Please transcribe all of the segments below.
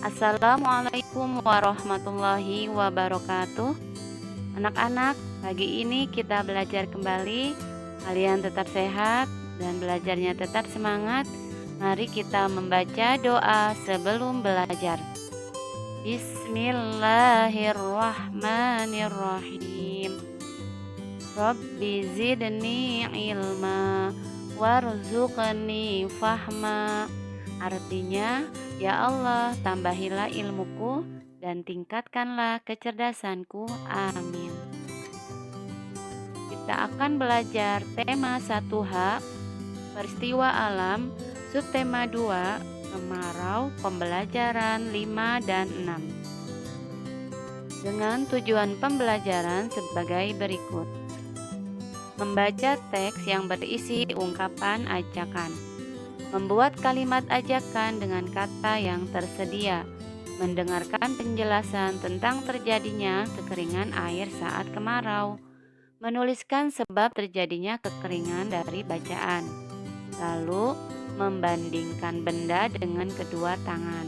Assalamualaikum warahmatullahi wabarakatuh. Anak-anak, pagi ini kita belajar kembali. Kalian tetap sehat dan belajarnya tetap semangat. Mari kita membaca doa sebelum belajar. Bismillahirrahmanirrahim. Rabbi zidni ilma warzuqni fahma. Artinya, ya Allah, tambahilah ilmuku dan tingkatkanlah kecerdasanku. Amin. Kita akan belajar tema 1H, peristiwa alam, subtema 2, kemarau, pembelajaran 5 dan 6. Dengan tujuan pembelajaran sebagai berikut. Membaca teks yang berisi ungkapan ajakan. Membuat kalimat ajakan dengan kata yang tersedia. Mendengarkan penjelasan tentang terjadinya kekeringan air saat kemarau. Menuliskan sebab terjadinya kekeringan dari bacaan. Lalu, membandingkan benda dengan kedua tangan.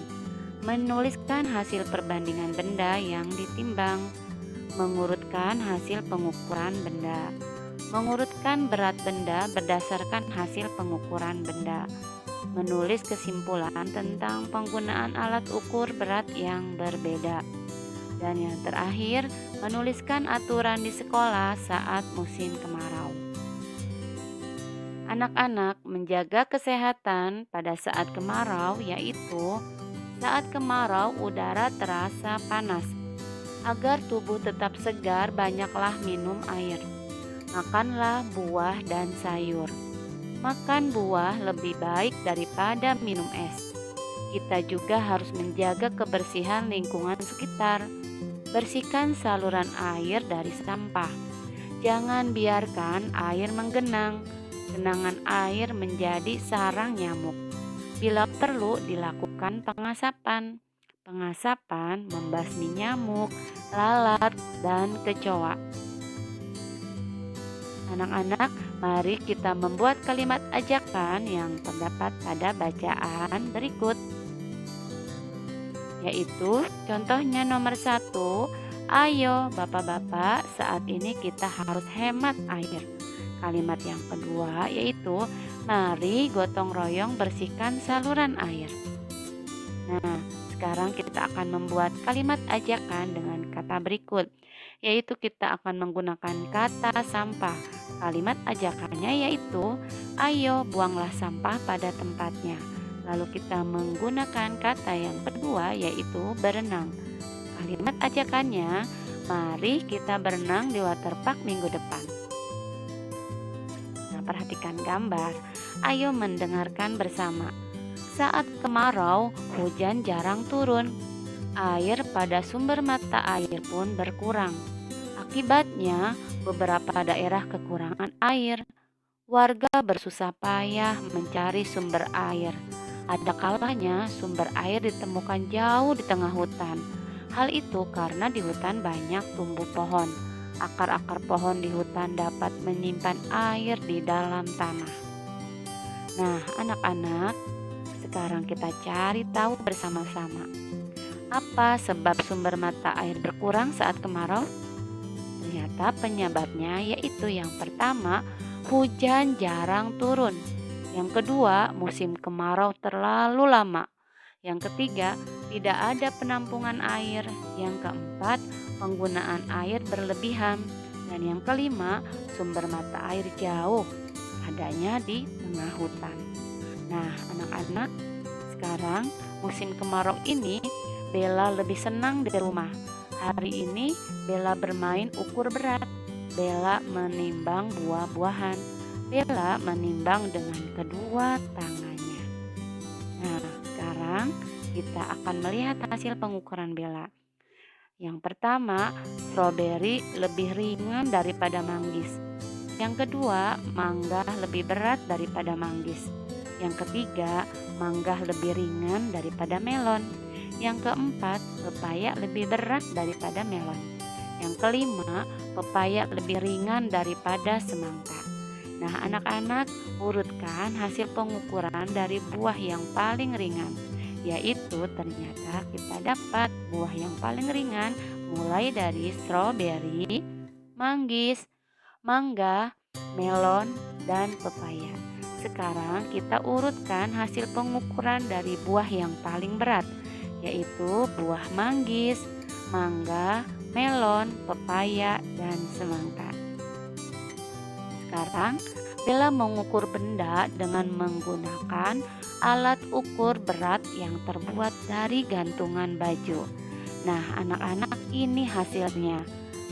Menuliskan hasil perbandingan benda yang ditimbang. Mengurutkan hasil pengukuran benda. Mengurutkan berat benda berdasarkan hasil pengukuran benda. Menulis kesimpulan tentang penggunaan alat ukur berat yang berbeda. Dan yang terakhir, menuliskan aturan di sekolah saat musim kemarau. Anak-anak menjaga kesehatan pada saat kemarau, yaitu saat kemarau udara terasa panas. Agar tubuh tetap segar, banyaklah minum air. Makanlah buah dan sayur. Makan buah lebih baik daripada minum es. Kita juga harus menjaga kebersihan lingkungan sekitar. Bersihkan saluran air dari sampah. Jangan biarkan air menggenang. Genangan air menjadi sarang nyamuk. Bila perlu dilakukan pengasapan. Pengasapan membasmi nyamuk, lalat, dan kecoa. Anak-anak, mari kita membuat kalimat ajakan yang terdapat pada bacaan berikut. Yaitu contohnya nomor 1, ayo bapak-bapak, saat ini kita harus hemat air. Kalimat yang kedua yaitu, mari gotong royong bersihkan saluran air. Nah, sekarang kita akan membuat kalimat ajakan dengan kata berikut. Yaitu kita akan menggunakan kata sampah. Kalimat ajakannya yaitu, ayo buanglah sampah pada tempatnya. Lalu kita menggunakan kata yang kedua yaitu berenang. Kalimat ajakannya, mari kita berenang di waterpark minggu depan. Nah, perhatikan gambar. Ayo mendengarkan bersama. Saat kemarau, hujan jarang turun. Air pada sumber mata air pun berkurang. Akibatnya, beberapa daerah kekurangan air. Warga bersusah payah mencari sumber air. Ada kalanya sumber air ditemukan jauh di tengah hutan. Hal itu karena di hutan banyak tumbuh pohon. Akar-akar pohon di hutan dapat menyimpan air di dalam tanah. Nah, anak-anak, sekarang kita cari tahu bersama-sama. Apa sebab sumber mata air berkurang saat kemarau? Ternyata penyebabnya yaitu yang pertama, hujan jarang turun. Yang kedua, musim kemarau terlalu lama. Yang ketiga, tidak ada penampungan air. Yang keempat, penggunaan air berlebihan. Dan yang kelima, sumber mata air jauh, adanya di tengah hutan. Nah, anak-anak, sekarang musim kemarau ini Bella lebih senang di rumah. Hari ini Bella bermain ukur berat. Bella menimbang buah-buahan. Bella menimbang dengan kedua tangannya. Nah, sekarang kita akan melihat hasil pengukuran Bella. Yang pertama, stroberi lebih ringan daripada manggis. Yang kedua, mangga lebih berat daripada manggis. Yang ketiga, mangga lebih ringan daripada melon. Yang keempat, pepaya lebih berat daripada melon. Yang kelima, pepaya lebih ringan daripada semangka. Nah, anak-anak, urutkan hasil pengukuran dari buah yang paling ringan. yaitu ternyata kita dapat buah yang paling ringan mulai dari stroberi, manggis, mangga, melon, dan pepaya. Sekarang kita urutkan hasil pengukuran dari buah yang paling berat, yaitu buah manggis, mangga, melon, pepaya, dan semangka. Sekarang, Bella mengukur benda dengan menggunakan alat ukur berat yang terbuat dari gantungan baju. Nah, anak-anak, ini hasilnya.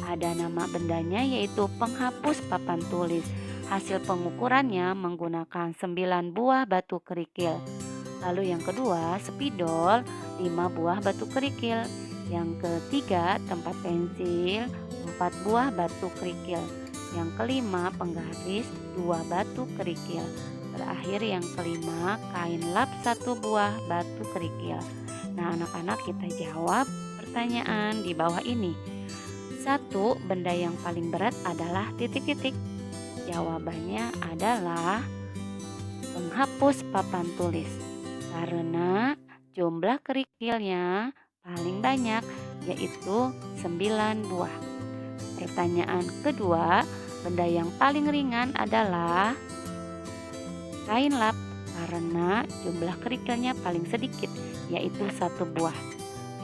Ada nama bendanya yaitu penghapus papan tulis. Hasil pengukurannya menggunakan 9 buah batu kerikil. Lalu yang kedua, spidol 5 buah batu kerikil. Yang ketiga, tempat pensil 4 buah batu kerikil. Yang kelima, penggaris 2 batu kerikil. Terakhir yang kelima, kain lap 1 buah batu kerikil. Nah, anak-anak, kita jawab pertanyaan di bawah ini. 1. Benda yang paling berat adalah titik-titik. Jawabannya adalah penghapus papan tulis. Karena jumlah kerikilnya paling banyak, yaitu 9 buah. Pertanyaan kedua, benda yang paling ringan adalah kain lap karena jumlah kerikilnya paling sedikit, yaitu 1 buah.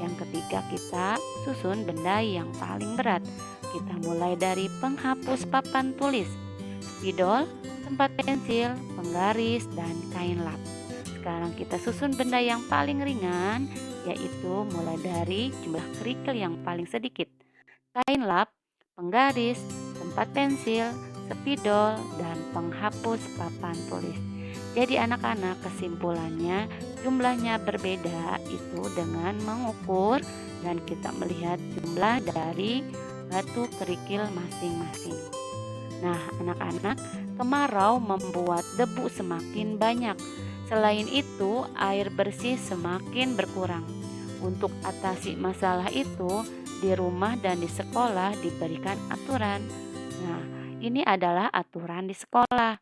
Yang ketiga, kita susun benda yang paling berat. Kita mulai dari penghapus papan tulis, spidol, tempat pensil, penggaris, dan kain lap. Sekarang kita susun benda yang paling ringan, yaitu mulai dari jumlah kerikil yang paling sedikit, kain lap, penggaris, tempat pensil, spidol, dan penghapus papan tulis. Jadi anak-anak, kesimpulannya jumlahnya berbeda itu dengan mengukur dan kita melihat jumlah dari batu kerikil masing-masing. Nah, anak-anak, kemarau membuat debu semakin banyak. Selain itu, air bersih semakin berkurang. Untuk atasi masalah itu, di rumah dan di sekolah diberikan aturan. Nah, ini adalah aturan di sekolah.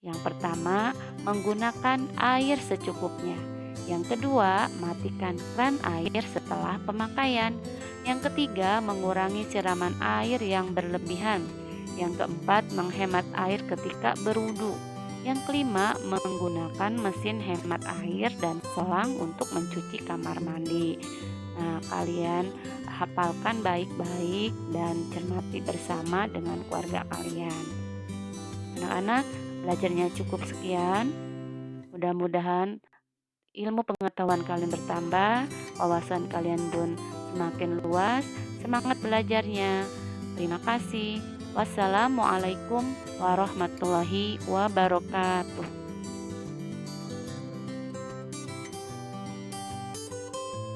Yang pertama, menggunakan air secukupnya. Yang kedua, matikan keran air setelah pemakaian. Yang ketiga, mengurangi siraman air yang berlebihan. Yang keempat, menghemat air ketika berwudu. Yang kelima, menggunakan mesin hemat air dan selang untuk mencuci kamar mandi. Nah, kalian hafalkan baik-baik dan cermati bersama dengan keluarga kalian. Anak-anak, belajarnya cukup sekian. Mudah-mudahan ilmu pengetahuan kalian bertambah, wawasan kalian pun semakin luas. Semangat belajarnya. Terima kasih. Wassalamualaikum warahmatullahi wabarakatuh.